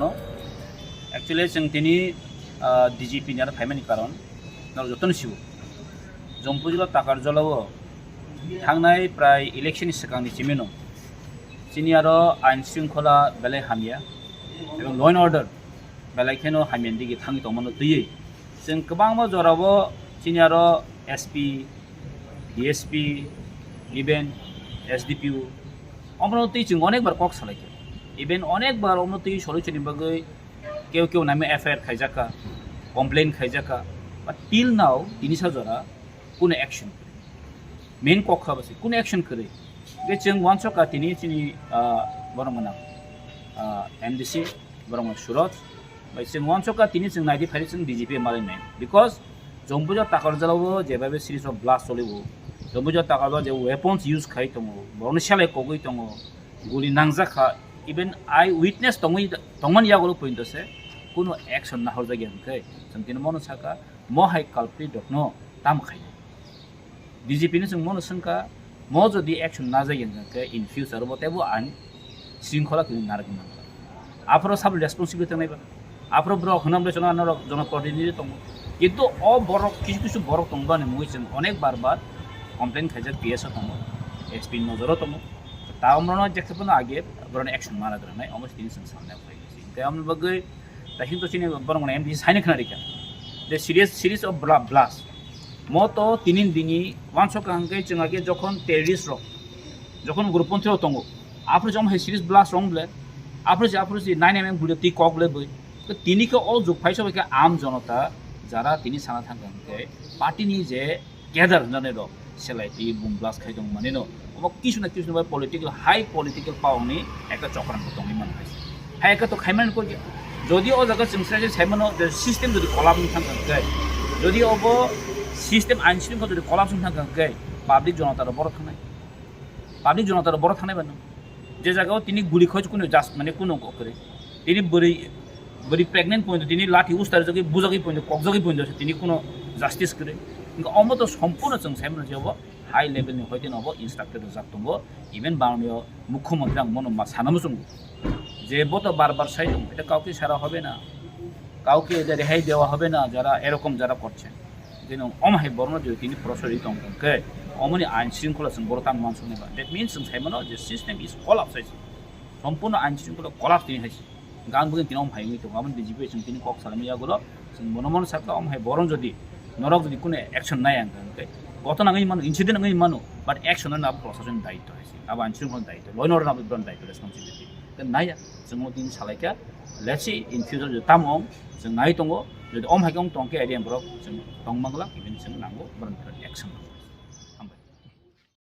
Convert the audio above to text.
no actually जों दिनै DGP नि आरो फाइमानि कारन नाव जतन सिबो जम्पुजिला ताकार जलाव थांनाय प्राय इलेक्शननि सिगांनि सिमेनो चिनि आरो आइन शृंखला बेले हामिया एबं ल एन्ड अर्डार बेलायखेनो हामियान दिगे थांनि दंमोन दैयै जों गोबां जरावो चिनि आरो SP DSP इभेन SDPU अमरती जों अनेक बार कक सालायखे इभेन अनेक बार अमरती सलिउशननि बागै केव नामे FIR खायजाका कमप्लेन खायजाका but till now ini sajara kuna action main kokha basi kuna action kare ge jeng wancho ka tini chini boromana MDC boromana suraj bai jeng wancho ka tini jeng 95 jeng DGP malai because jombuja takar jalawo jebabe series of blast solibo jombuja takar je weapons use khai tongo borone shalai kogoi tongo guli nangja kha even I witness tongman yagolo point ase kuno action na horja gen kai samtin mono saka mohai culprit dokno tam khai DGP ni mono sangka mo jodi action na jayen ke in future botebo an শৃঙ্খলা কিন নারগিন আপরো সব responsibility নাইবা আপরো ব্র হনামলে জনা জনপ্রতিনিধি তং কিন্তু অ বড় কিছু বড় তংবানে মুইছেন অনেক বারবার কমপ্লেন খাইজা পিএস তং এসপি নজর তং তা আমরা যেখানে আগে বড় অ্যাকশন মারা দরা নাই অলমোস্ট 3 সাল সামনে হইছে তাই আমরা বগে তা কিন্তু চিনি বড় এমডি সাইনে খানারিকা the series of blast moto tinin dini wanso kangke chungage jokhon terrorist rok jokhon grupponthi tongo apro jom he series blast rong ble apro 9mm gude ti kok ble boi to tini ke all jog phaiso ke am jonota jara tini sana thangke party ni je gather jane ro selai ti boom blast khai dong mane no omo kisu na political high political power ni ekta chokran tong ni man haise ha ekta to khaiman ko যদি ও জায়গা চিংসাইজে সাইমনো system যদি কলাপশন থাকবে যদি of system আইন শৃঙ্খলা যদি কলাপশন থাকবে public জনতার বড় থানায় বানো যে জায়গাও তিনি গুলি খোঁজ কোনো জাস্ট মানে কোনো করে তিনি বড়ি প্রেগনেন্ট পয়েন্ট তিনি লাঠি উস্তার যোগে বুজাগি পয়েন্ট ককজগি পয়েন্ট আছে তিনি কোনো জাস্টিস করে কিন্তু অমত সম্পূর্ণ जों সাইমনো যে হাই লেভেলনি হইতে নব ইনস্ট্রাক্টর জাতঙ্গ ইভেন বাংলাদেশ মুখ্যমন্ত্রী মনো সানামো जों যে বত বারবার সাইড এটা কাউকে সারা হবে না কাউকে এদের রেহাই দেওয়া হবে না যারা এরকম যারা করছেন যেন অমাহে বর্ণ যে তিনি প্রসারিত অঙ্কে অমনি আইন শৃঙ্খলা বড়তাম মানুষ নেবা দ্যাট মিনস जों সাইমনো যে সিস্টেম ইজ কলাপস হয়েছে সম্পূর্ণ আইন শৃঙ্খলা কলাপস তিনি হয়েছে গান বুঝে তিনি অমহাই তো গামন ডিজিপি তিনি কক সালামিয়াগুলো जों মনমন সাথে অমহাই বরণ যদি নরক যদি কোনো অ্যাকশন নাই আনকে ঘটনা নয় মানুষ ইনসিডেন্ট নয় মানুষ বাট অ্যাকশনের না প্রশাসন দায়িত্ব হয়েছে আবার আইন শৃঙ্খলার দায়িত্ব ল এন্ড অর্ডার না দায়িত্ব রেসপন্সিবিলিটি नाया जों दिन सालायका लेट्स सी इन फ्यूचर जो तामों जों नाय दंगो जो अम हायगं तंके आइडिया ब्रक जों तंमांगला इभेन जों नांगौ बरन एक्शन